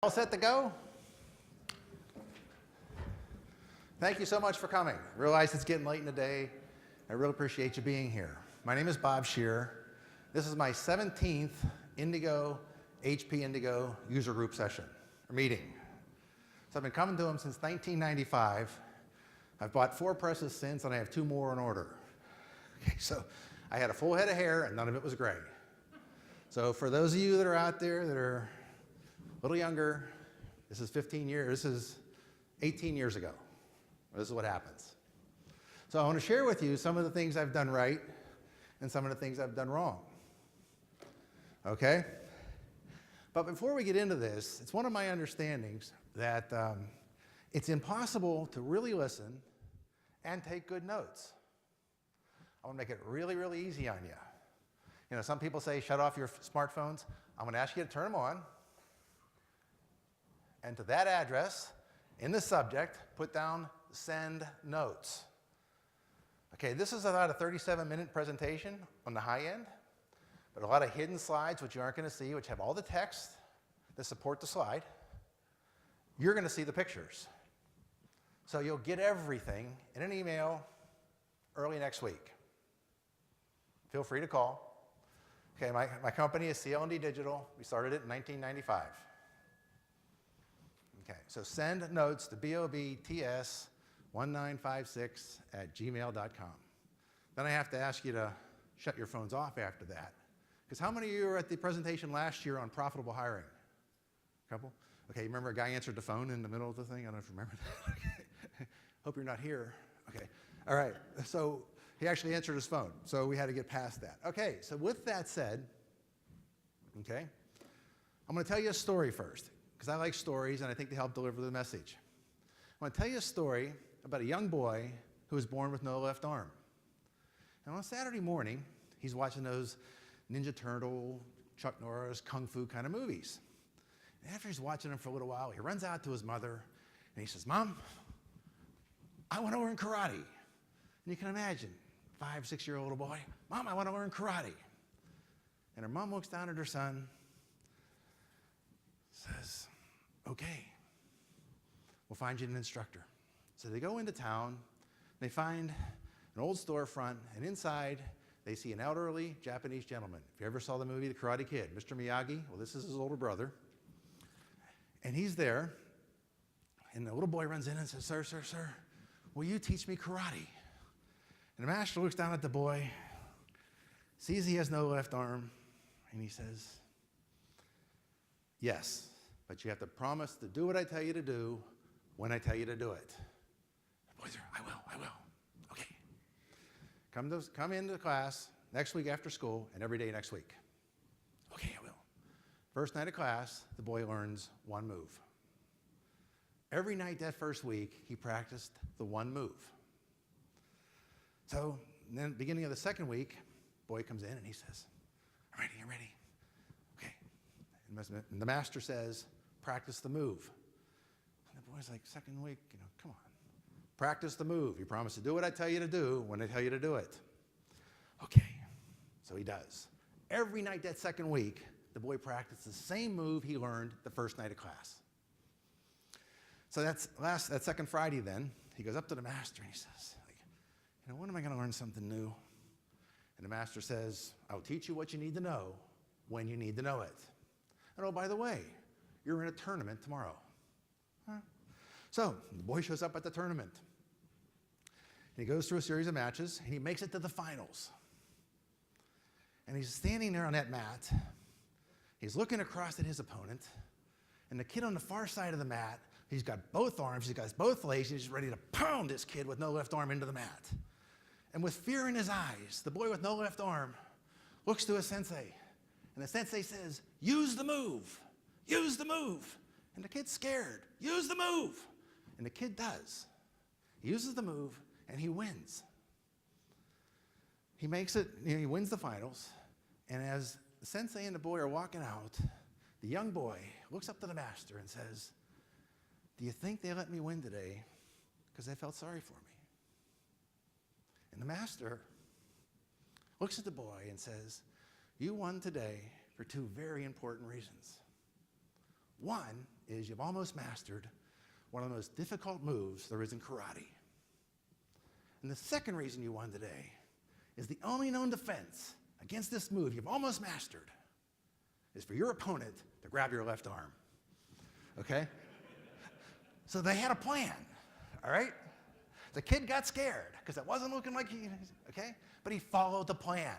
All set to go? Thank you so much for coming. I realize it's getting late in the day. I really appreciate you being here. My name is Bob Scherer. This is my 17th HP Indigo user group session, or meeting. So I've been coming to them since 1995. I've bought 4 presses since, and I have 2 more in order. Okay, so I had a full head of hair, and none of it was gray. So for those of you that are out there that are a little younger, this is 18 years ago. This is what happens. So I want to share with you some of the things I've done right and some of the things I've done wrong. Okay? But before we get into this, it's one of my understandings that it's impossible to really listen and take good notes. I want to make it really, really easy on you. You know, some people say, shut off your smartphones. I'm going to ask you to turn them on. And to that address, in the subject, put down send notes. Okay, this is about a 37-minute presentation on the high end, but a lot of hidden slides, which you aren't going to see, which have all the text that support the slide. You're going to see the pictures. So you'll get everything in an email early next week. Feel free to call. Okay, my company is CL&D Digital. We started it in 1995. Okay, so send notes to bobts1956@gmail.com. Then I have to ask you to shut your phones off after that. Because how many of you were at the presentation last year on profitable hiring? A couple? Okay, you remember a guy answered the phone in the middle of the thing? I don't know if you remember that. Okay. Hope you're not here. Okay, all right. So he actually answered his phone, so we had to get past that. Okay, so with that said, okay, I'm going to tell you a story first, because I like stories and I think they help deliver the message. I want to tell you a story about a young boy who was born with no left arm. And on Saturday morning, he's watching those Ninja Turtle, Chuck Norris, Kung Fu kind of movies. And after he's watching them for a little while, he runs out to his mother and he says, Mom, I want to learn karate. And you can imagine, 5, 6-year-old boy, Mom, I want to learn karate. And her mom looks down at her son, says, okay, we'll find you an instructor. So they go into town, they find an old storefront, and inside they see an elderly Japanese gentleman. If you ever saw the movie The Karate Kid, Mr. Miyagi, well, this is his older brother. And he's there, and the little boy runs in and says, sir, will you teach me karate? And the master looks down at the boy, sees he has no left arm, and he says, yes, but you have to promise to do what I tell you to do when I tell you to do it. The boy says, I will. Okay. Come into class next week after school and every day next week. Okay, I will. First night of class, the boy learns one move. Every night that first week, he practiced the one move. So then beginning of the second week, boy comes in and he says, I'm ready. Okay. And the master says, practice the move. And the boy's like, second week, come on. Practice the move. You promise to do what I tell you to do when I tell you to do it. Okay. So he does. Every night that second week, the boy practiced the same move he learned the first night of class. So that second Friday then, he goes up to the master and he says, when am I going to learn something new? And the master says, I'll teach you what you need to know when you need to know it. And oh, by the way, you're in a tournament tomorrow. Huh? So the boy shows up at the tournament. And he goes through a series of matches, and he makes it to the finals. And he's standing there on that mat. He's looking across at his opponent. And the kid on the far side of the mat, he's got both arms, he's got both legs, and he's ready to pound this kid with no left arm into the mat. And with fear in his eyes, the boy with no left arm looks to his sensei. And the sensei says, use the move. Use the move. And the kid's scared. Use the move. And the kid does. He uses the move, and he wins. He makes it, he wins the finals. And as the sensei and the boy are walking out, the young boy looks up to the master and says, do you think they let me win today because they felt sorry for me? And the master looks at the boy and says, you won today for 2 very important reasons. One is you've almost mastered one of the most difficult moves there is in karate. And the second reason you won today is the only known defense against this move you've almost mastered is for your opponent to grab your left arm. Okay? So they had a plan, all right? The kid got scared because it wasn't looking like he, okay? But he followed the plan.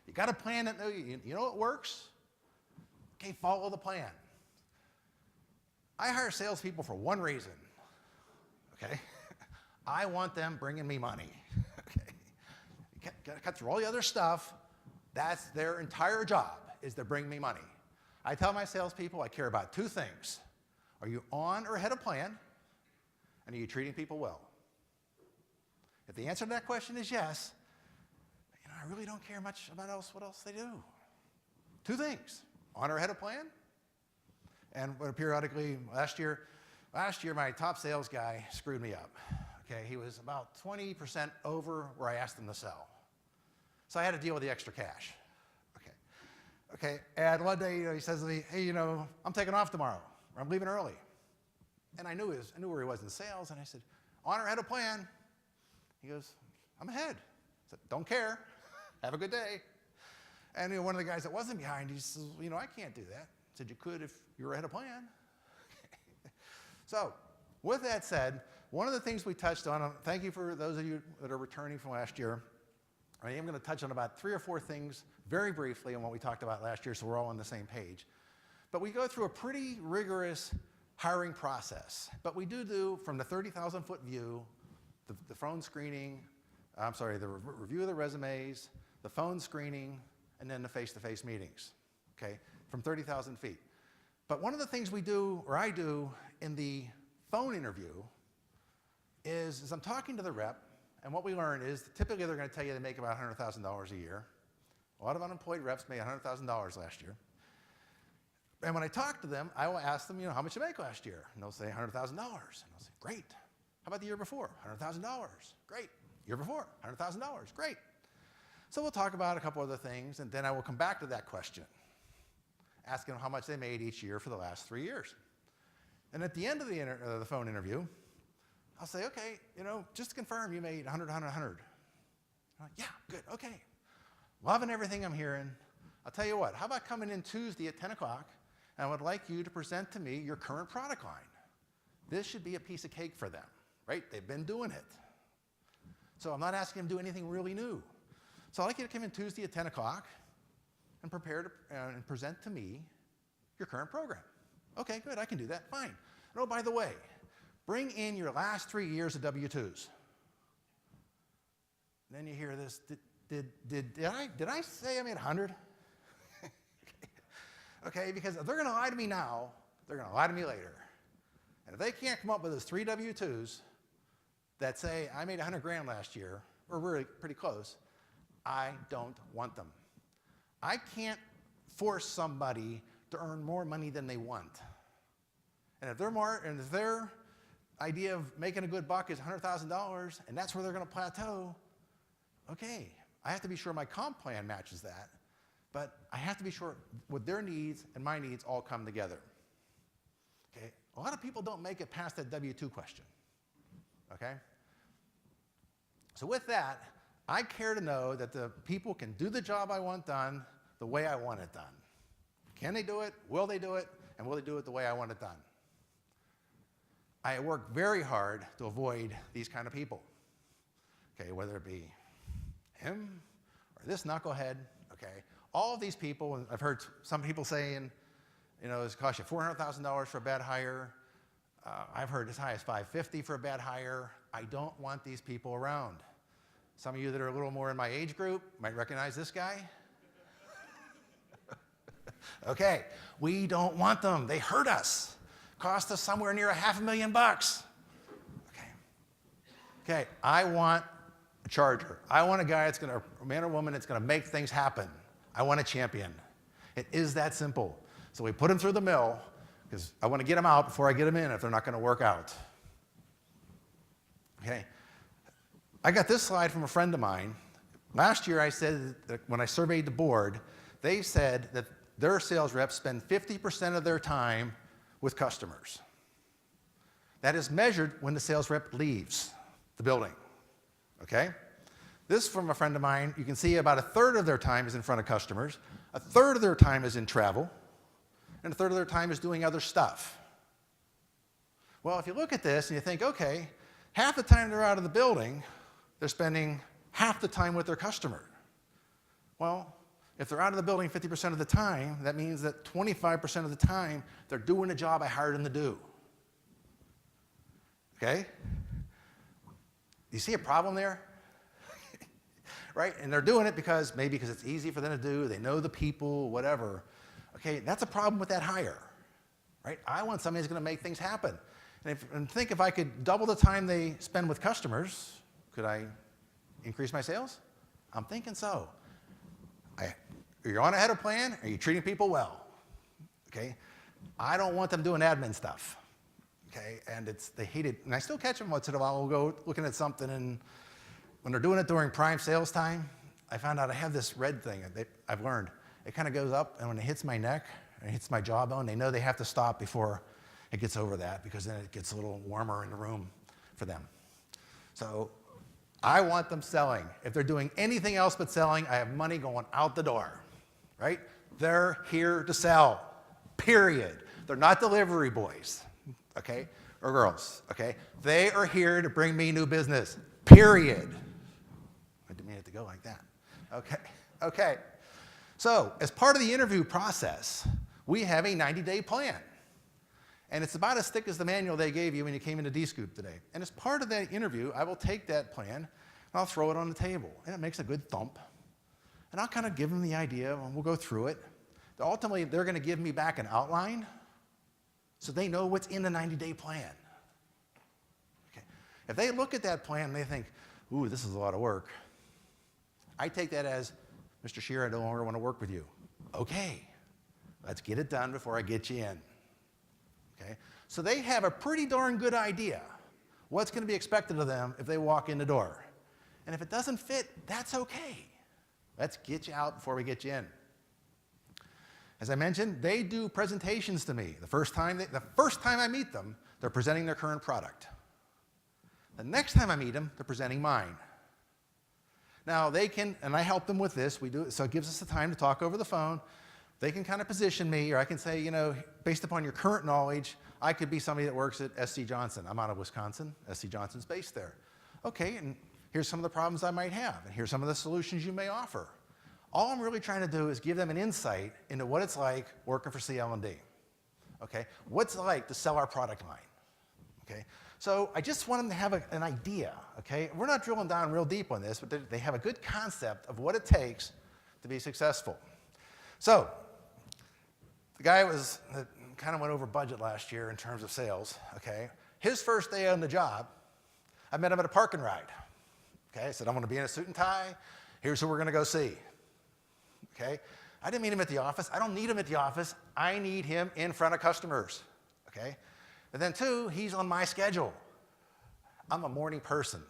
You got a plan that you know it works? Okay, follow the plan. I hire salespeople for one reason, okay? I want them bringing me money, okay? You gotta cut through all the other stuff. That's their entire job, is to bring me money. I tell my salespeople I care about two things. Are you on or ahead of plan? And are you treating people well? If the answer to that question is yes, I really don't care much about what else they do. Two things, on or ahead of plan. And periodically, last year my top sales guy screwed me up. Okay, he was about 20% over where I asked him to sell. So I had to deal with the extra cash. Okay, and one day he says to me, hey, I'm taking off tomorrow, or I'm leaving early. And I knew where he was in sales, and I said, on or ahead of plan? He goes, I'm ahead. I said, don't care. Have a good day. And one of the guys that wasn't behind, he says, I can't do that. I said, you could if you were ahead of plan. So, with that said, one of the things we touched on, thank you for those of you that are returning from last year. I am going to touch on about 3 or 4 things very briefly on what we talked about last year so we're all on the same page. But we go through a pretty rigorous hiring process. But we do from the 30,000-foot view, the phone screening, the review of the resumes, the phone screening, and then the face-to-face meetings, okay, from 30,000 feet. But one of the things we do, or I do, in the phone interview is I'm talking to the rep, and what we learn is typically they're going to tell you they make about $100,000 a year. A lot of unemployed reps made $100,000 last year. And when I talk to them, I will ask them, how much you make last year? And they'll say $100,000. And I'll say, great. How about the year before? $100,000. Great. Year before? $100,000. Great. So we'll talk about a couple other things, and then I will come back to that question, asking them how much they made each year for the last 3 years. And at the end of the phone interview, I'll say, okay, just to confirm you made 100, 100, 100. Like, yeah, good, okay. Loving everything I'm hearing. I'll tell you what, how about coming in Tuesday at 10 o'clock, and I would like you to present to me your current product line. This should be a piece of cake for them, right? They've been doing it. So I'm not asking them to do anything really new. So I'd like you to come in Tuesday at 10 o'clock and prepare to and present to me your current program. Okay, good, I can do that, fine. And oh, by the way, bring in your last 3 years of W-2s. Then you hear this, did I say I made 100? Okay, because if they're going to lie to me now, they're going to lie to me later. And if they can't come up with those 3 W-2s that say I made 100 grand last year, or really pretty close, I don't want them. I can't force somebody to earn more money than they want. And if their idea of making a good buck is $100,000, and that's where they're going to plateau, okay, I have to be sure my comp plan matches that, but I have to be sure with their needs and my needs all come together. Okay, a lot of people don't make it past that W-2 question. Okay, so with that, I care to know that the people can do the job I want done the way I want it done. Can they do it? Will they do it? And will they do it the way I want it done? I work very hard to avoid these kind of people. Okay, whether it be him or this knucklehead, okay? All of these people, and I've heard some people saying, it's cost you $400,000 for a bad hire. I've heard as high as $550,000 for a bad hire. I don't want these people around. Some of you that are a little more in my age group might recognize this guy. Okay, we don't want them. They hurt us. Cost us somewhere near $500,000. Okay, I want a charger. I want a guy a man or woman that's going to make things happen. I want a champion. It is that simple. So we put them through the mill because I want to get them out before I get them in if they're not going to work out. Okay, I got this slide from a friend of mine. Last year I said that when I surveyed the board, they said that their sales reps spend 50% of their time with customers. That is measured when the sales rep leaves the building, okay? This from a friend of mine, you can see about a third of their time is in front of customers, a third of their time is in travel, and a third of their time is doing other stuff. Well, if you look at this and you think, okay, half the time they're out of the building, they're spending half the time with their customer. Well, if they're out of the building 50% of the time, that means that 25% of the time, they're doing the job I hired them to do. Okay? You see a problem there? Right? And they're doing it maybe because it's easy for them to do, they know the people, whatever. Okay, that's a problem with that hire. Right? I want somebody who's going to make things happen. And think if I could double the time they spend with customers, could I increase my sales? I'm thinking so. You're on ahead of plan, are you treating people well? Okay? I don't want them doing admin stuff. Okay? And they hate it. And I still catch them once in a while. We'll go looking at something, and when they're doing it during prime sales time, I found out I have this red thing I've learned. It kind of goes up, and when it hits my neck, and it hits my jawbone, they know they have to stop before it gets over that, because then it gets a little warmer in the room for them. So I want them selling. If they're doing anything else but selling, I have money going out the door. Right? They're here to sell, period. They're not delivery boys, okay, or girls, okay? They are here to bring me new business, period. I didn't mean it to go like that. Okay. So as part of the interview process, we have a 90-day plan. And it's about as thick as the manual they gave you when you came into Dscoop today. And as part of that interview, I will take that plan and I'll throw it on the table. And it makes a good thump. And I'll kind of give them the idea, and we'll go through it. Ultimately, they're going to give me back an outline so they know what's in the 90-day plan. Okay. If they look at that plan and they think, ooh, this is a lot of work, I take that as, Mr. Scherer, I no longer want to work with you. Okay, let's get it done before I get you in. Okay. So they have a pretty darn good idea what's going to be expected of them if they walk in the door. And if it doesn't fit, that's okay. Let's get you out before we get you in. As I mentioned, they do presentations to me. The first time I meet them, they're presenting their current product. The next time I meet them, they're presenting mine. Now they can, and I help them with this, we do it, so it gives us the time to talk over the phone. They can kind of position me, or I can say, you know, based upon your current knowledge, I could be somebody that works at SC Johnson. I'm out of Wisconsin. SC Johnson's based there. Okay, and here's some of the problems I might have, and here's some of the solutions you may offer. All I'm really trying to do is give them an insight into what it's like working for CL&D. Okay, what's it like to sell our product line? Okay, so I just want them to have an idea. Okay, we're not drilling down real deep on this, but they have a good concept of what it takes to be successful. So the guy kind of went over budget last year in terms of sales. Okay, his first day on the job, I met him at a parking ride. Okay, I said, I'm going to be in a suit and tie. Here's who we're going to go see. Okay, I didn't meet him at the office. I don't need him at the office. I need him in front of customers. Okay, and then two, he's on my schedule. I'm a morning person.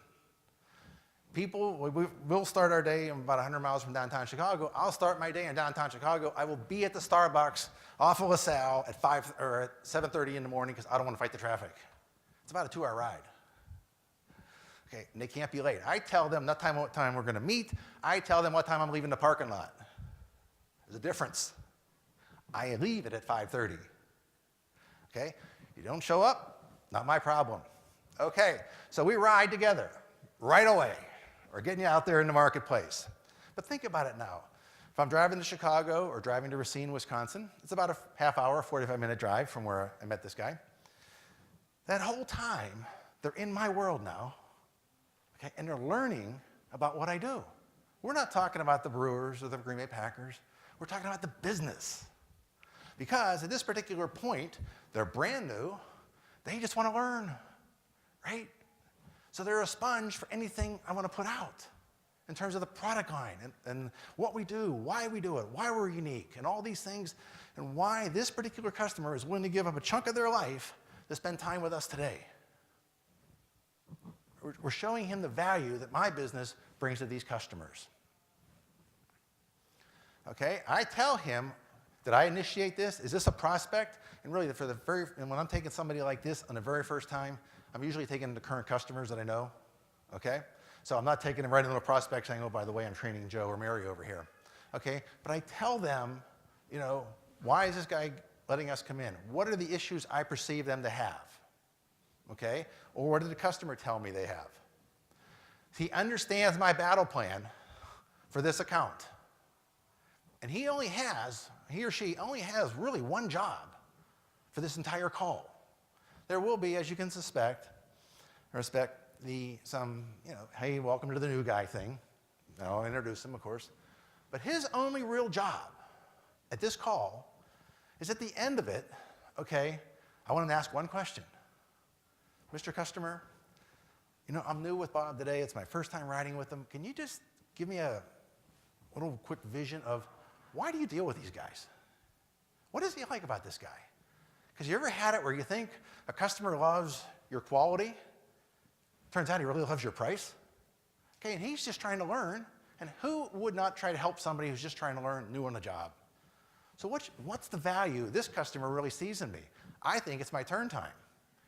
We'll start our day about 100 miles from downtown Chicago. I'll start my day in downtown Chicago. I will be at the Starbucks off of LaSalle at 7:30 in the morning because I don't want to fight the traffic. It's about a 2-hour ride. Okay, and they can't be late. I tell them what time we're going to meet. I tell them what time I'm leaving the parking lot. There's a difference. I leave it at 5:30. Okay, you don't show up, not my problem. Okay, so we ride together right away. We're getting you out there in the marketplace. But think about it now. If I'm driving to Chicago or driving to Racine, Wisconsin, it's about a half hour, 45-minute drive from where I met this guy. That whole time, they're in my world now. Okay, and they're learning about what I do. We're not talking about the Brewers or the Green Bay Packers. We're talking about the business. Because at this particular point, they're brand new. They just want to learn, right? So they're a sponge for anything I want to put out in terms of the product line and what we do, why we do it, why we're unique, and all these things, and why this particular customer is willing to give up a chunk of their life to spend time with us today. We're showing him the value that my business brings to these customers. Okay, I tell him, did I initiate this? Is this a prospect? and really and when I'm taking somebody like this on the very first time, I'm usually taking the current customers that I know, okay? So I'm not taking them right into a prospect saying, oh, by the way, I'm training Joe or Mary over here, okay? But I tell them, you know, why is this guy letting us come in? What are the issues I perceive them to have, okay? Or what did the customer tell me they have? He understands my battle plan for this account. And he or she only has really one job for this entire call. There will be, as you can respect, some, you know, hey, welcome to the new guy thing. I'll introduce him, of course. But his only real job at this call is at the end of it, okay, I want him to ask one question. Mr. Customer, you know, I'm new with Bob today. It's my first time riding with him. Can you just give me a little quick vision of why do you deal with these guys? What is he like about this guy? Because you ever had it where you think a customer loves your quality? Turns out he really loves your price. Okay, and he's just trying to learn. And who would not try to help somebody who's just trying to learn new on the job? So what's the value this customer really sees in me? I think it's my turn time.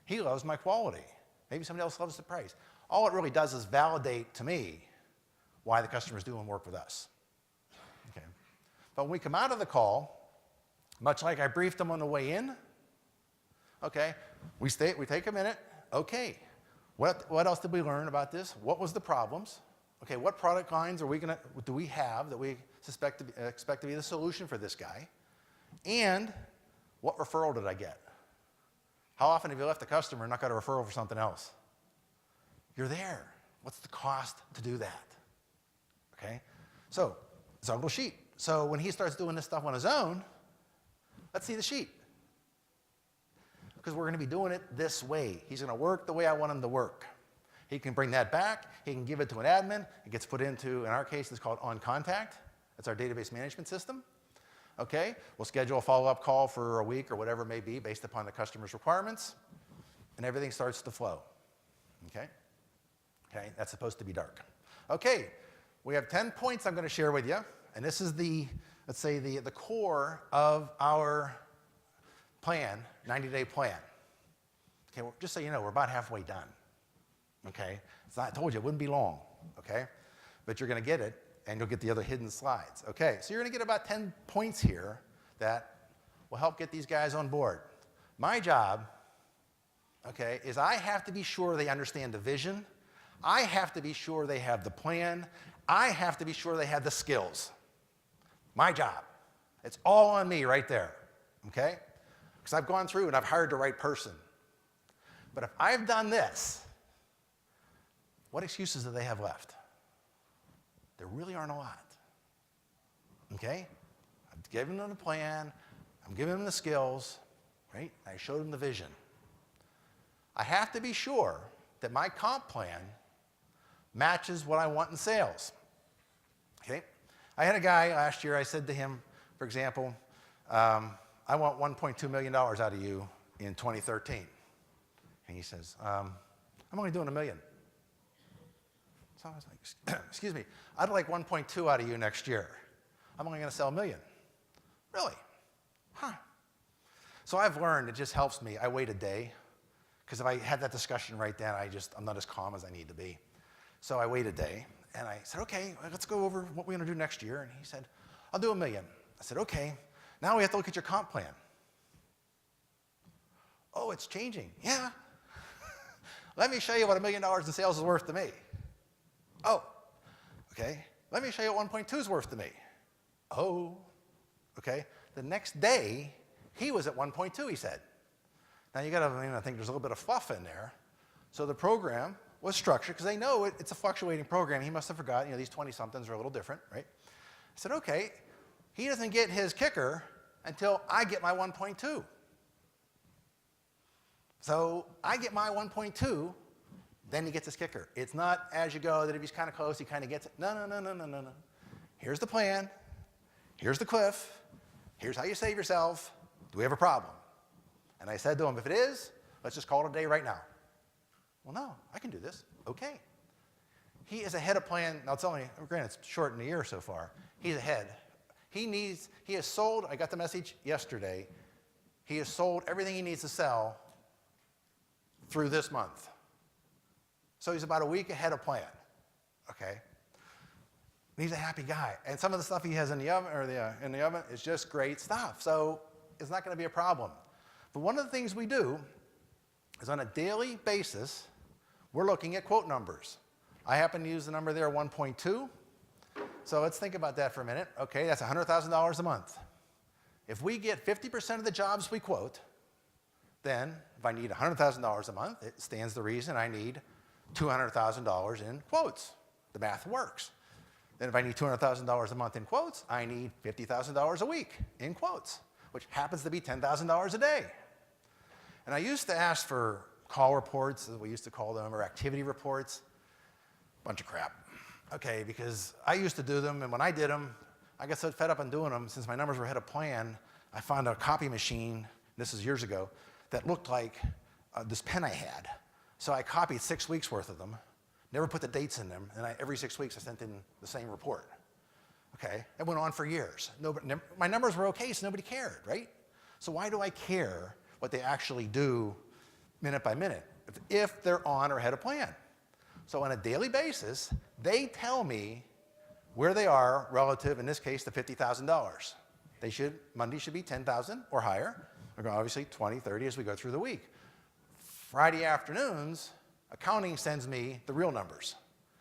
He loves my quality. Maybe somebody else loves the price. All it really does is validate to me why the customer's doing work with us. Okay. But when we come out of the call, much like I briefed them on the way in, okay, we take a minute. Okay, what else did we learn about this? What was the problems? Okay, what product lines do we have that we expect to be the solution for this guy? And what referral did I get? How often have you left a customer and not got a referral for something else? You're there. What's the cost to do that? Okay, so it's a little sheet. So when he starts doing this stuff on his own, let's see the sheet. Because we're going to be doing it this way. He's going to work the way I want him to work. He can bring that back. He can give it to an admin. It gets put into, in our case, it's called On Contact. That's our database management system. Okay, we'll schedule a follow-up call for a week or whatever it may be based upon the customer's requirements, and everything starts to flow. Okay, that's supposed to be dark. Okay, we have 10 points I'm going to share with you, and this is let's say the core of our plan, 90-day plan. Okay, well, just so you know, we're about halfway done. Okay, I told you it wouldn't be long. Okay, but you're going to get it, and you'll get the other hidden slides. Okay, so you're going to get about 10 points here that will help get these guys on board. My job, okay, is I have to be sure they understand the vision. I have to be sure they have the plan. I have to be sure they have the skills. My job. It's all on me right there. Okay? Because I've gone through and I've hired the right person. But if I've done this, what excuses do they have left? There really aren't a lot. Okay? I've given them the plan. I'm giving them the skills. Right? I showed them the vision. I have to be sure that my comp plan matches what I want in sales. Okay? I had a guy last year, I said to him, for example, I want $1.2 million out of you in 2013. And he says, I'm only doing $1 million. So I was like, excuse me, I'd like 1.2 out of you next year. I'm only going to sell $1 million. Really? Huh. So I've learned, it just helps me. I wait a day, because if I had that discussion right then, I'm not as calm as I need to be. So I wait a day, and I said, okay, let's go over what we're going to do next year. And he said, I'll do $1 million. I said, okay, now we have to look at your comp plan. Oh, it's changing. Yeah. Let me show you what $1 million in sales is worth to me. Oh, okay. Let me show you what 1.2 is worth to me. Oh, okay. The next day, he was at 1.2, he said. Now you got to, I think there's a little bit of fluff in there. So the program was structured, because they know it's a fluctuating program. He must have forgotten, these 20-somethings are a little different, right? I said, okay, he doesn't get his kicker until I get my 1.2. So I get my 1.2, then he gets his kicker. It's not as you go that if he's kind of close, he kind of gets it. No. Here's the plan. Here's the cliff. Here's how you save yourself. Do we have a problem? And I said to him, if it is, let's just call it a day right now. Well, no, I can do this. Okay. He is ahead of plan. Now, it's only, granted, it's short in a year so far. He's ahead. He has sold, I got the message yesterday, he has sold everything he needs to sell through this month. So he's about a week ahead of plan, okay? And he's a happy guy. And some of the stuff he has in the oven, is just great stuff. So it's not going to be a problem. But one of the things we do is on a daily basis, we're looking at quote numbers. I happen to use the number there, 1.2. So let's think about that for a minute. Okay, that's $100,000 a month. If we get 50% of the jobs we quote, then if I need $100,000 a month, it stands to reason I need $200,000 in quotes. The math works. Then if I need $200,000 a month in quotes, I need $50,000 a week in quotes, which happens to be $10,000 a day. And I used to ask for call reports, as we used to call them, or activity reports. Bunch of crap. Okay, because I used to do them, and when I did them, I got so fed up on doing them, since my numbers were ahead of plan, I found a copy machine, this is years ago, that looked like this pen I had. So I copied 6 weeks worth of them, never put the dates in them, and every 6 weeks I sent in the same report. Okay, it went on for years. My numbers were okay, so nobody cared, right? So why do I care what they actually do minute by minute if they're on or ahead of plan? So on a daily basis, they tell me where they are relative, in this case, to $50,000. Monday should be 10,000 or higher. We're going obviously 20, 30 as we go through the week. Friday afternoons, accounting sends me the real numbers.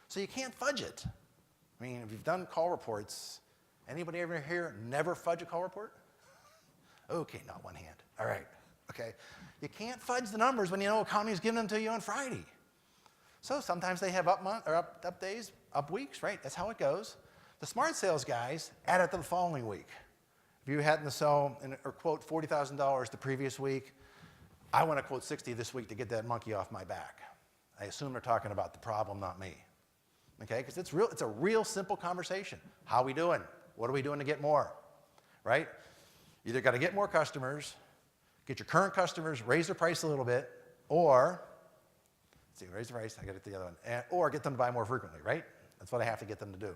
So you can't fudge it. I mean, if you've done call reports, anybody ever here never fudge a call report? Okay, not one hand. All right, okay. You can't fudge the numbers when you know accounting is giving them to you on Friday. So sometimes they have up days, up weeks, right? That's how it goes. The smart sales guys add it to the following week. If you hadn't to sell or quote $40,000 the previous week, I want to quote 60 this week to get that monkey off my back. I assume they're talking about the problem, not me. Okay, because it's a real simple conversation. How are we doing? What are we doing to get more? Right? You either got to get more customers, get your current customers, raise their price a little bit, or, let's see, raise the price, I got it the other one, or get them to buy more frequently, right? That's what I have to get them to do.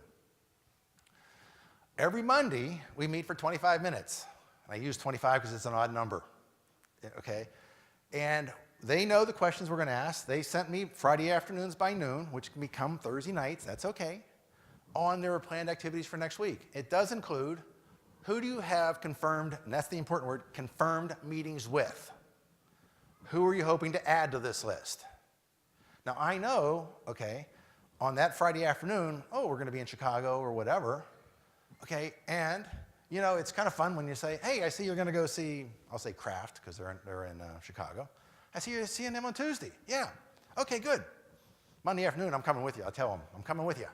Every Monday, we meet for 25 minutes. And I use 25 because it's an odd number, okay? And they know the questions we're going to ask. They sent me Friday afternoons by noon, which can become Thursday nights, that's okay, on their planned activities for next week. It does include, who do you have confirmed, and that's the important word, confirmed meetings with? Who are you hoping to add to this list? Now I know, okay, on that Friday afternoon, oh, we're going to be in Chicago or whatever, okay, and you know, it's kind of fun when you say, hey, I see you're going to go see, I'll say Kraft, because they're in Chicago. I see you're seeing them on Tuesday. Yeah. Okay, good. Monday afternoon, I'm coming with you. I'll tell them, I'm coming with you.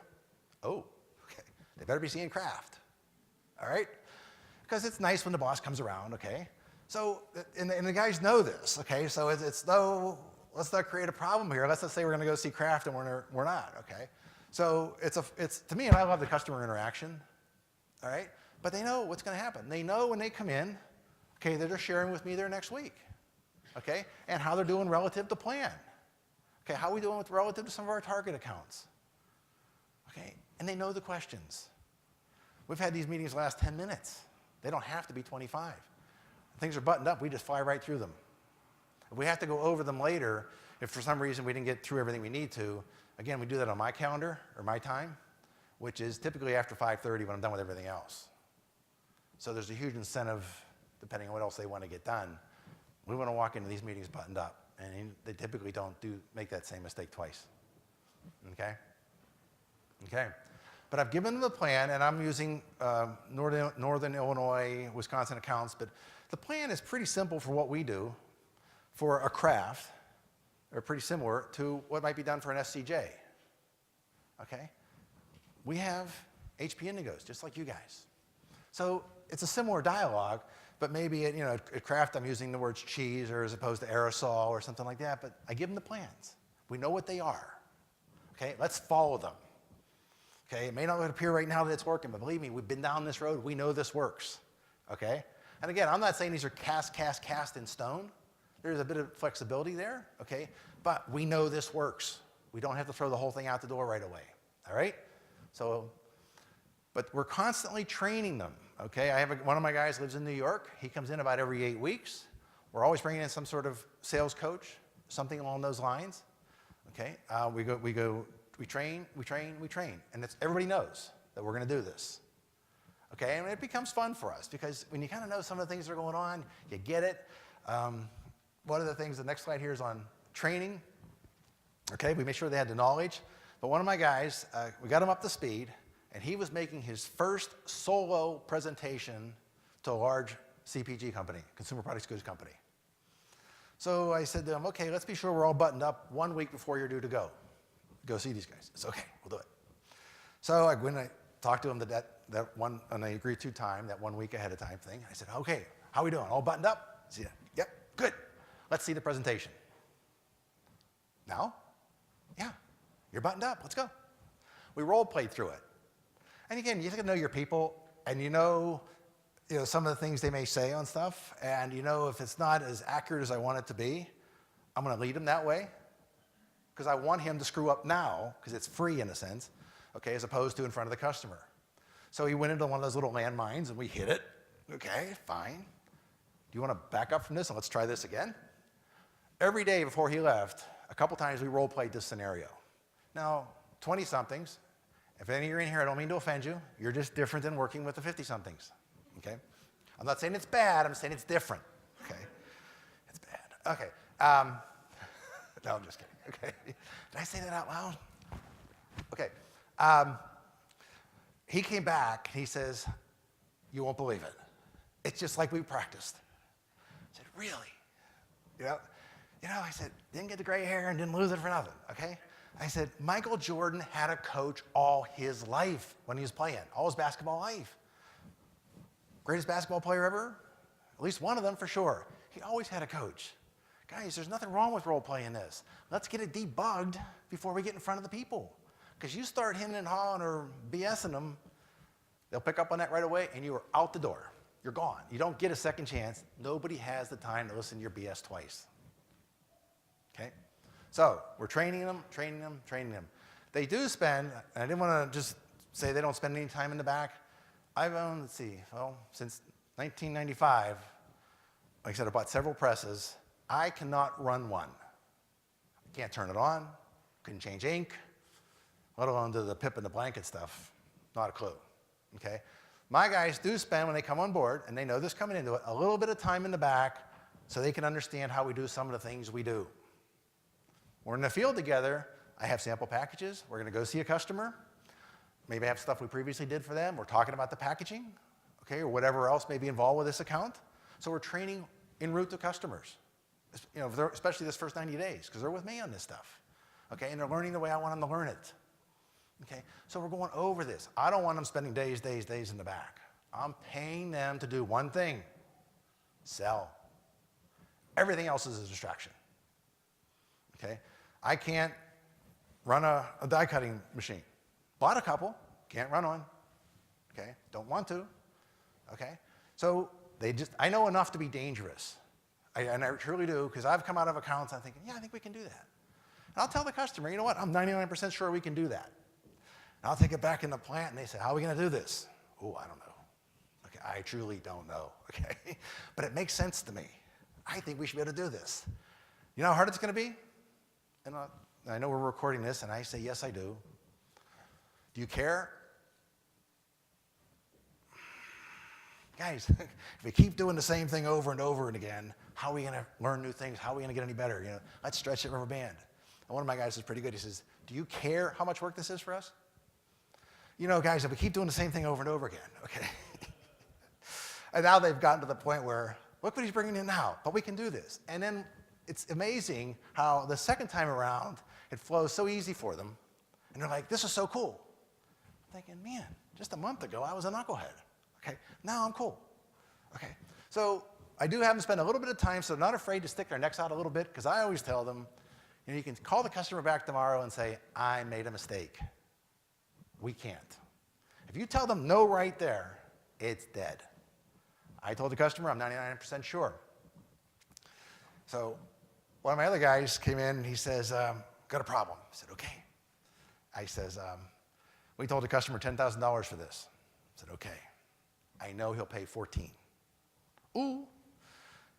Oh, okay. They better be seeing Kraft. All right? Because it's nice when the boss comes around, okay? So, and the guys know this, okay? So it's no, let's not create a problem here. Let's just say we're going to go see Kraft and we're not, okay? So it's to me, and I love the customer interaction, all right? But they know what's going to happen. They know when they come in, okay, they're just sharing with me their next week, okay? And how they're doing relative to plan. Okay, how are we doing with relative to some of our target accounts? Okay, and they know the questions. We've had these meetings last 10 minutes. They don't have to be 25. Things are buttoned up, we just fly right through them. If we have to go over them later, if for some reason we didn't get through everything we need to, again, we do that on my calendar or my time, which is typically after 5:30 when I'm done with everything else. So there's a huge incentive, depending on what else they want to get done. We want to walk into these meetings buttoned up, and they typically don't make that same mistake twice. Okay? Okay. But I've given them the plan, and I'm using Northern Illinois, Wisconsin accounts, but the plan is pretty simple for what we do for a craft, or pretty similar to what might be done for an SCJ. Okay? We have HP Indigos, just like you guys. So it's a similar dialogue, but maybe at Kraft I'm using the words cheese or as opposed to aerosol or something like that, but I give them the plans. We know what they are. Okay, let's follow them. Okay, it may not appear right now that it's working, but believe me, we've been down this road. We know this works. Okay? And again, I'm not saying these are cast in stone. There's a bit of flexibility there, okay? But we know this works. We don't have to throw the whole thing out the door right away. All right? So, but we're constantly training them. Okay, I have one of my guys lives in New York. He comes in about every 8 weeks. We're always bringing in some sort of sales coach, something along those lines. Okay, we train, and everybody knows that we're going to do this. Okay, and it becomes fun for us because when you kind of know some of the things that are going on, you get it. One of the things, the next slide here is on training. Okay, we made sure they had the knowledge. But one of my guys, we got him up to speed, and he was making his first solo presentation to a large CPG company, consumer products goods company. So I said to him, okay, let's be sure we're all buttoned up 1 week before you're due to go see these guys. It's okay, we'll do it. So when I talked to him that one, and I agreed to time, that 1 week ahead of time thing, I said, okay, how we doing? All buttoned up? He said, yep, good. Let's see the presentation. Now? Yeah, you're buttoned up, let's go. We role played through it. And again, you have to know your people, and you know some of the things they may say on stuff, and if it's not as accurate as I want it to be, I'm gonna lead him that way, because I want him to screw up now, because it's free in a sense, okay, as opposed to in front of the customer. So he went into one of those little landmines, and we hit it. Okay, fine. Do you want to back up from this, and let's try this again? Every day before he left, a couple times we role-played this scenario. Now, 20-somethings, if any of you are in here, I don't mean to offend you. You're just different than working with the 50-somethings, okay? I'm not saying it's bad. I'm saying it's different, okay? It's bad. Okay. No, I'm just kidding, okay? Did I say that out loud? Okay. He came back, he says, you won't believe it. It's just like we practiced. I said, really? I said, didn't get the gray hair and didn't lose it for nothing, okay? I said, Michael Jordan had a coach all his life when he was playing, all his basketball life. Greatest basketball player ever? At least one of them for sure. He always had a coach. Guys, there's nothing wrong with role-playing this. Let's get it debugged before we get in front of the people. Because you start hemming and hawing or BSing them, they'll pick up on that right away, and you are out the door. You're gone. You don't get a second chance. Nobody has the time to listen to your BS twice. Okay? So we're training them. They do spend, and I didn't want to just say they don't spend any time in the back. I've owned, since 1995, like I said, I bought several presses. I cannot run one. I can't turn it on, couldn't change ink, let alone do the pip and the blanket stuff. Not a clue, okay? My guys do spend, when they come on board, and they know this coming into it, a little bit of time in the back so they can understand how we do some of the things we do. We're in the field together. I have sample packages. We're going to go see a customer. Maybe I have stuff we previously did for them. We're talking about the packaging, okay, or whatever else may be involved with this account. So we're training en route to customers, especially this first 90 days, because they're with me on this stuff, okay, and they're learning the way I want them to learn it. Okay, so we're going over this. I don't want them spending days in the back. I'm paying them to do one thing, sell. Everything else is a distraction. Okay, I can't run a die cutting machine. Bought a couple, can't run one. Okay, don't want to. Okay, so I know enough to be dangerous. And I truly do, because I've come out of accounts, I'm thinking, yeah, I think we can do that. And I'll tell the customer, you know what, I'm 99% sure we can do that. And I'll take it back in the plant, and they say, how are we going to do this? Oh, I don't know. Okay, I truly don't know, okay? But it makes sense to me. I think we should be able to do this. You know how hard it's going to be? And I know we're recording this, and I say, yes, I do. Do you care? Guys, if we keep doing the same thing over and over and again, how are we going to learn new things? How are we going to get any better? Let's stretch that rubber band. And one of my guys is pretty good. He says, do you care how much work this is for us? Guys, if we keep doing the same thing over and over again, okay? And now they've gotten to the point where, look what he's bringing in now, but we can do this. And then it's amazing how the second time around, it flows so easy for them. And they're like, this is so cool. I'm thinking, man, just a month ago, I was a knucklehead. Okay, now I'm cool. Okay, so I do have them spend a little bit of time, so they're not afraid to stick their necks out a little bit, because I always tell them, you can call the customer back tomorrow and say, I made a mistake. We can't. If you tell them no right there, it's dead. I told the customer I'm 99% sure. So one of my other guys came in and he says, got a problem. I said, okay. I says, we told the customer $10,000 for this. I said, okay. I know he'll pay 14. Ooh.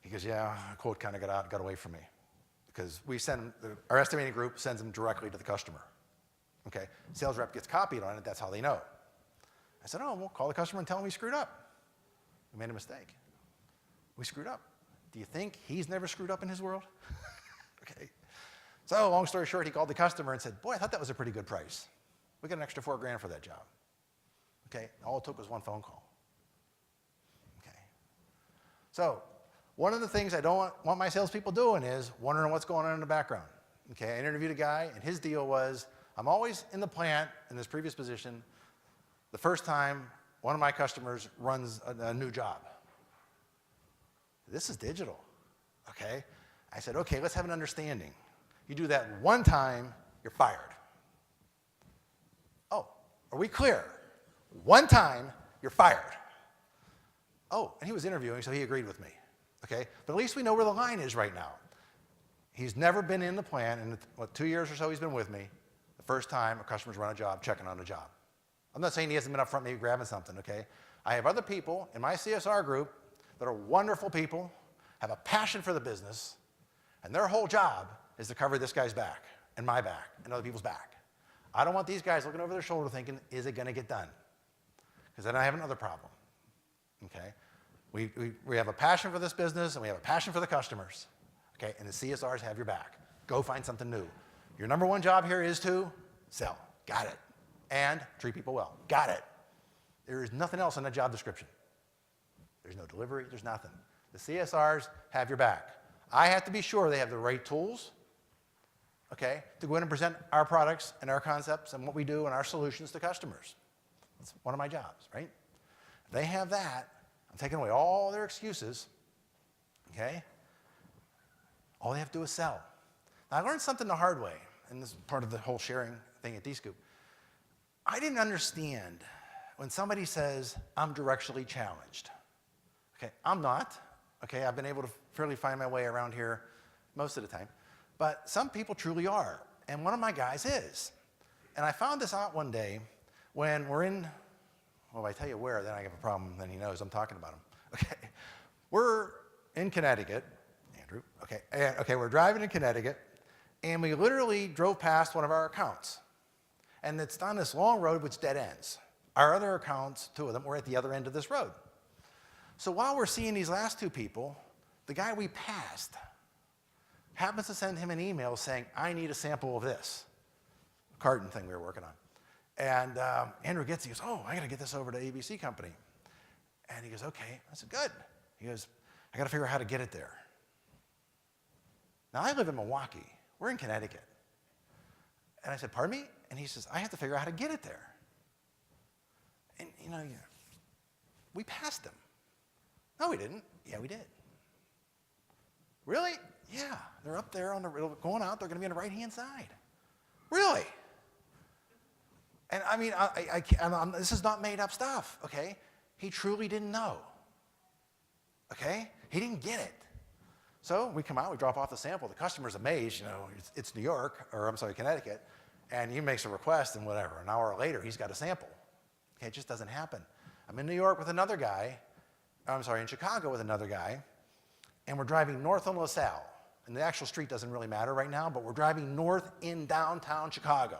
He goes, yeah, a quote kind of got away from me. Because our estimating group sends them directly to the customer. Okay, sales rep gets copied on it, that's how they know. I said, oh, we'll call the customer and tell him we screwed up. We made a mistake. We screwed up. Do you think he's never screwed up in his world? Okay. So long story short, he called the customer and said, boy, I thought that was a pretty good price. We got an extra $4,000 for that job. Okay, all it took was one phone call. Okay. So one of the things I don't want my salespeople doing is wondering what's going on in the background. Okay, I interviewed a guy, and his deal was, I'm always in the plant in this previous position the first time one of my customers runs a new job. This is digital, okay? I said, okay, let's have an understanding. You do that one time, you're fired. Oh, are we clear? One time, you're fired. Oh, and he was interviewing, so he agreed with me, okay? But at least we know where the line is right now. He's never been in the plant, in the 2 years or so he's been with me, the first time a customer's run a job, checking on a job. I'm not saying he hasn't been up front maybe grabbing something, okay? I have other people in my CSR group that are wonderful people, have a passion for the business, and their whole job is to cover this guy's back, and my back, and other people's back. I don't want these guys looking over their shoulder thinking, is it gonna get done? Because then I have another problem, okay? We have a passion for this business, and we have a passion for the customers, okay? And the CSRs have your back. Go find something new. Your number one job here is to sell. Got it. And treat people well. Got it. There is nothing else in that job description. There's no delivery, there's nothing. The CSRs have your back. I have to be sure they have the right tools, okay, to go in and present our products and our concepts and what we do and our solutions to customers. That's one of my jobs, right? If they have that, I'm taking away all their excuses, okay? All they have to do is sell. Now, I learned something the hard way, and this is part of the whole sharing thing at Dscoop. I didn't understand when somebody says, I'm directionally challenged. Okay, I'm not. Okay, I've been able to fairly find my way around here most of the time. But some people truly are, and one of my guys is. And I found this out one day when we're in, well, if I tell you where, then I have a problem, then he knows I'm talking about him. Okay, we're in Connecticut, Andrew, okay, we're driving in Connecticut, and we literally drove past one of our accounts. And it's on this long road which dead ends. Our other accounts, two of them, were at the other end of this road. So while we're seeing these last two people, the guy we passed happens to send him an email saying, I need a sample of this carton thing we were working on. And Andrew gets it, he goes, oh, I gotta get this over to ABC Company. And he goes, okay. I said, good. He goes, I gotta figure out how to get it there. Now I live in Milwaukee. We're in Connecticut. And I said, pardon me? And he says, I have to figure out how to get it there. And you know, we passed him. No, we didn't. Yeah, we did. Really? Yeah, they're up there on the going out. They're going to be on the right-hand side. Really? And I mean, this is not made up stuff. Okay? He truly didn't know. Okay? He didn't get it. So we come out, we drop off the sample. The customer's amazed. You know, it's New York, or I'm sorry, Connecticut, and he makes a request and whatever. An hour later, he's got a sample. Okay, it just doesn't happen. I'm in New York with another guy. I'm sorry, in Chicago with another guy, and we're driving north on LaSalle. And the actual street doesn't really matter right now, but we're driving north in downtown Chicago.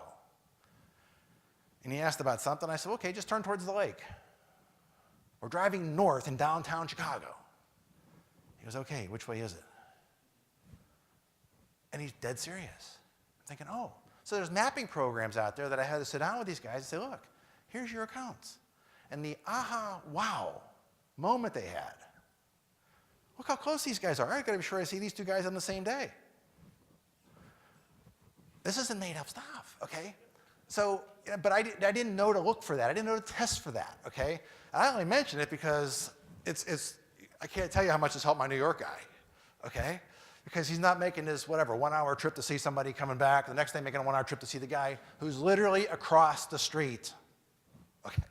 And he asked about something. I said, okay, just turn towards the lake. We're driving north in downtown Chicago. He goes, okay, which way is it? And he's dead serious. I'm thinking, oh. So there's mapping programs out there that I had to sit down with these guys and say, look, here's your accounts. And the aha, wow moment they had. Look how close these guys are. I gotta be sure I see these two guys on the same day. This isn't made up stuff, okay? So, but I didn't know to look for that. I didn't know to test for that, okay? I only mention it because I can't tell you how much it's helped my New York guy, okay? Because he's not making this, whatever, 1 hour trip to see somebody coming back, the next day making a 1 hour trip to see the guy who's literally across the street, okay?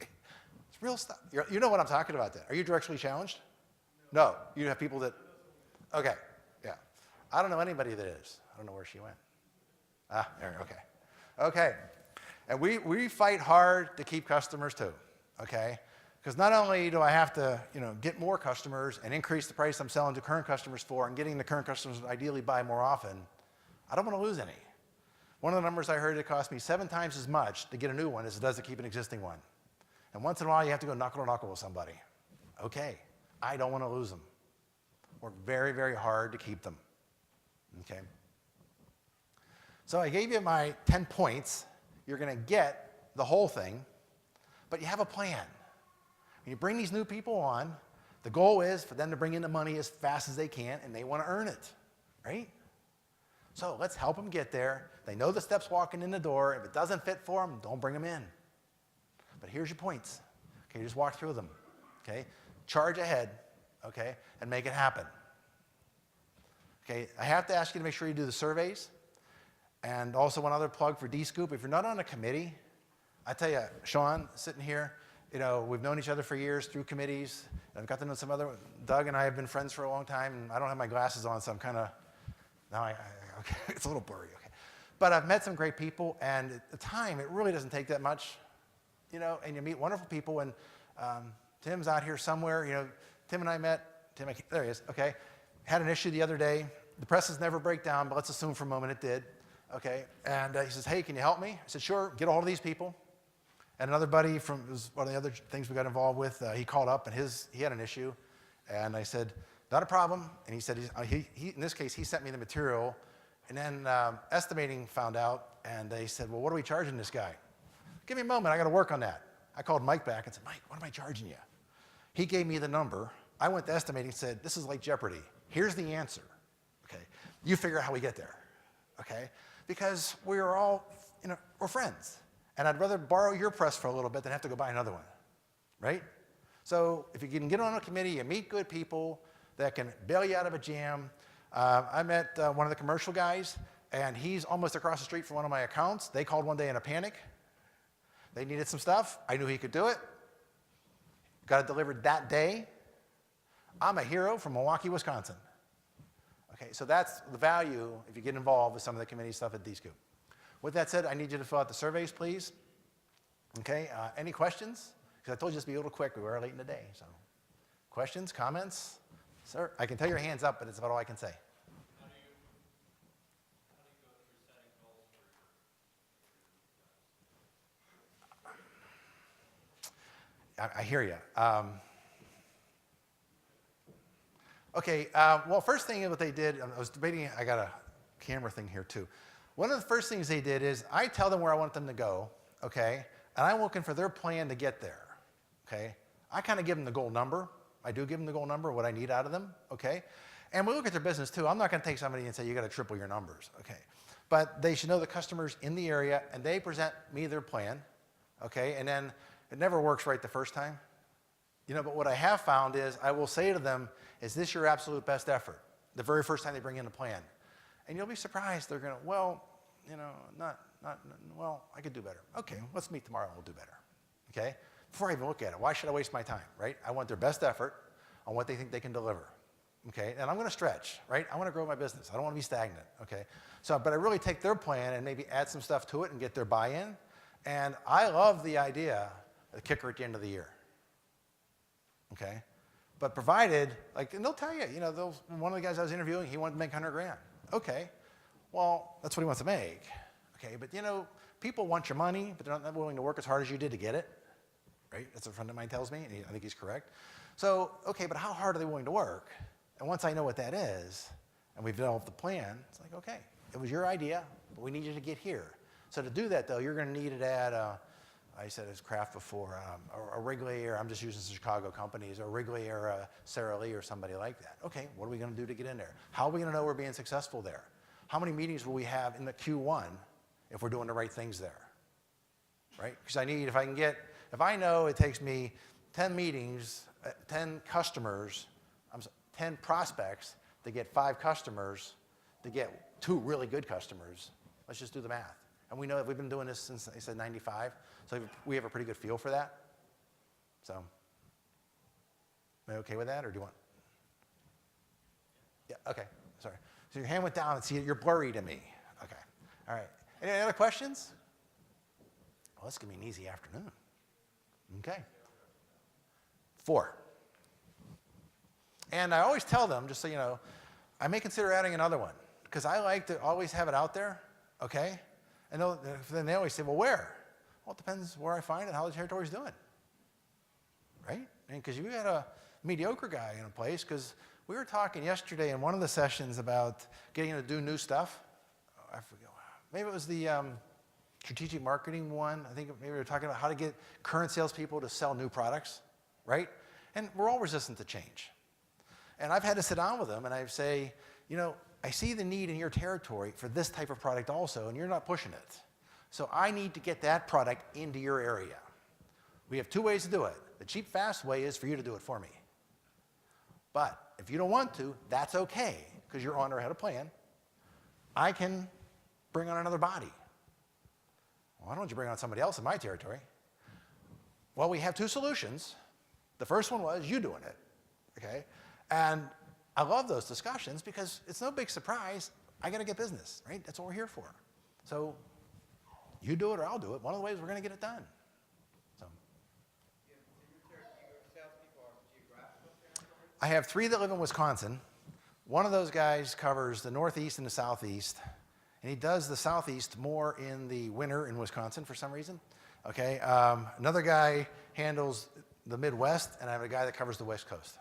It's real stuff. You know what I'm talking about then. Are you directionally challenged? No. You have people that, okay, yeah. I don't know anybody that is. I don't know where she went. Ah, there, okay. Okay. And we fight hard to keep customers too, okay? Because not only do I have to, get more customers and increase the price I'm selling to current customers for and getting the current customers to ideally buy more often, I don't want to lose any. One of the numbers I heard, it cost me 7 times as much to get a new one as it does to keep an existing one. And once in a while, you have to go knuckle to knuckle with somebody. Okay, I don't want to lose them. Work very, very hard to keep them. Okay. So I gave you my 10 points. You're going to get the whole thing, but you have a plan. When you bring these new people on, the goal is for them to bring in the money as fast as they can, and they want to earn it, right? So let's help them get there. They know the steps walking in the door. If it doesn't fit for them, don't bring them in. But here's your points. Okay, just walk through them. Okay, charge ahead. Okay, and make it happen. Okay, I have to ask you to make sure you do the surveys. And also one other plug for Dscoop. If you're not on a committee, I tell you, Sean, sitting here, we've known each other for years through committees. I've got to know some other, Doug and I have been friends for a long time, and I don't have my glasses on, so I'm kind of, okay, it's a little blurry, okay. But I've met some great people, and at the time, it really doesn't take that much, and you meet wonderful people, and Tim's out here somewhere, Tim and I met, there he is, okay. Had an issue the other day. The presses never break down, but let's assume for a moment it did, okay. And he says, hey, can you help me? I said, sure, get a hold of these people. And another buddy from one of the other things we got involved with, he called up, and he had an issue. And I said, not a problem. And he said, in this case, he sent me the material. And then estimating found out, and they said, well, what are we charging this guy? Give me a moment, I got to work on that. I called Mike back and said, Mike, what am I charging you? He gave me the number. I went to estimating and said, this is like Jeopardy. Here's the answer, okay? You figure out how we get there, okay? Because we're all, we're friends. And I'd rather borrow your press for a little bit than have to go buy another one, right? So if you can get on a committee, you meet good people that can bail you out of a jam. I met one of the commercial guys, and he's almost across the street from one of my accounts. They called one day in a panic. They needed some stuff. I knew he could do it. Got it delivered that day. I'm a hero from Milwaukee, Wisconsin. Okay, so that's the value if you get involved with some of the committee stuff at Dscoop. With that said, I need you to fill out the surveys, please. Okay, any questions? Because I told you just to be a little quick. We were late in the day, so. Questions, comments? Sir, I can tell your hand's up, but it's about all I can say. How do you go through setting goals for your I hear you. Okay, well, first thing what they did, I was debating, I got a camera thing here too. One of the first things they did is I tell them where I want them to go, okay, and I'm looking for their plan to get there, okay. I kind of give them the goal number. I do give them the goal number, what I need out of them, okay. And we look at their business too. I'm not going to take somebody and say, you got to triple your numbers, okay. But they should know the customers in the area, and they present me their plan, okay, and then it never works right the first time. But what I have found is I will say to them, is this your absolute best effort? The very first time they bring in a plan. And you'll be surprised. They're going to, well, well, I could do better. Okay, let's meet tomorrow and we'll do better. Okay? Before I even look at it, why should I waste my time, right? I want their best effort on what they think they can deliver. Okay? And I'm going to stretch, right? I want to grow my business. I don't want to be stagnant. Okay? So, but I really take their plan and maybe add some stuff to it and get their buy-in. And I love the idea of the kicker at the end of the year. Okay? But provided, and they'll tell you, one of the guys I was interviewing, he wanted to make 100 grand. Okay, well, that's what he wants to make. Okay, but people want your money, but they're not willing to work as hard as you did to get it, right? That's what a friend of mine tells me, and I think he's correct. So, okay, but how hard are they willing to work? And once I know what that is, and we've developed the plan, it's like, okay, it was your idea, but we need you to get here. So to do that, though, you're going to need it at I said it's craft before, a Wrigley, or I'm just using some Chicago companies, or Wrigley or a Sara Lee or somebody like that. Okay, what are we going to do to get in there? How are we going to know we're being successful there? How many meetings will we have in the Q1 if we're doing the right things there? Right? Because if I know it takes me 10 meetings, 10 customers, 10 prospects to get 5 customers, to get 2 really good customers, let's just do the math. And we know that we've been doing this since, I said, 95. So we have a pretty good feel for that. So, am I okay with that, or do you want? Yeah, okay, sorry. So your hand went down, and see, you're blurry to me. Okay, all right. Any other questions? Well, this is going to be an easy afternoon. Okay. 4. And I always tell them, just so you know, I may consider adding another one because I like to always have it out there, okay? And then they always say, well, where? Well, it depends where I find it, how the territory's doing, right? And because you got a mediocre guy in a place, because we were talking yesterday in one of the sessions about getting to do new stuff. I forget, maybe it was the strategic marketing one. I think maybe we were talking about how to get current salespeople to sell new products, right? And we're all resistant to change. And I've had to sit down with them and I say, you know, I see the need in your territory for this type of product also, and you're not pushing it. So I need to get that product into your area. We have 2 ways to do it. The cheap, fast way is for you to do it for me. But if you don't want to, that's okay, because your owner had a plan. I can bring on another body. Why don't you bring on somebody else in my territory? Well, we have 2 solutions. The first one was you doing it, okay? And I love those discussions because it's no big surprise. I got to get business, right? That's what we're here for. So you do it or I'll do it. One of the ways we're going to get it done. So I have 3 that live in Wisconsin. One of those guys covers the Northeast and the Southeast. And he does the Southeast more in the winter in Wisconsin for some reason. Okay. Another guy handles the Midwest, and I have a guy that covers the West Coast.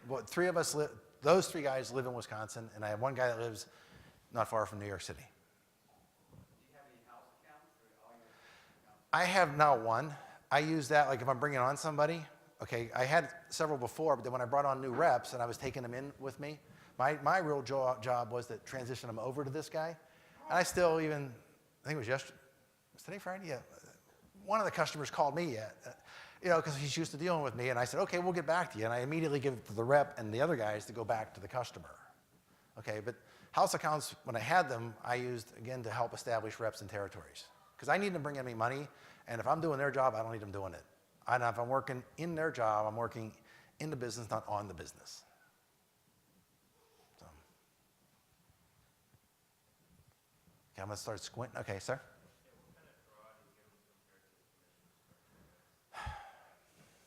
Well, 3 of us live, those 3 guys live in Wisconsin, and I have one guy that lives not far from New York City. Do you have any house accounts or all your accounts? I have now one. I use that like if I'm bringing on somebody. Okay, I had several before, but then when I brought on new reps and I was taking them in with me, my real job was to transition them over to this guy. And I still even, I think it was yesterday, was today Friday? Yeah. One of the customers called me, you know, because he's used to dealing with me, and I said, okay, we'll get back to you. And I immediately give it to the rep and the other guys to go back to the customer. Okay, but house accounts, when I had them, I used, again, to help establish reps and territories. Because I need them to bring in me money, and if I'm doing their job, I don't need them doing it. And if I'm working in their job, I'm working in the business, not on the business. So. Okay, I'm going to start squinting. Okay, sir?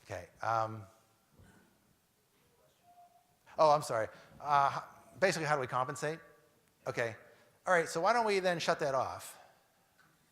Okay. Oh, I'm sorry. Basically, how do we compensate? Okay. All right, so why don't we then shut that off?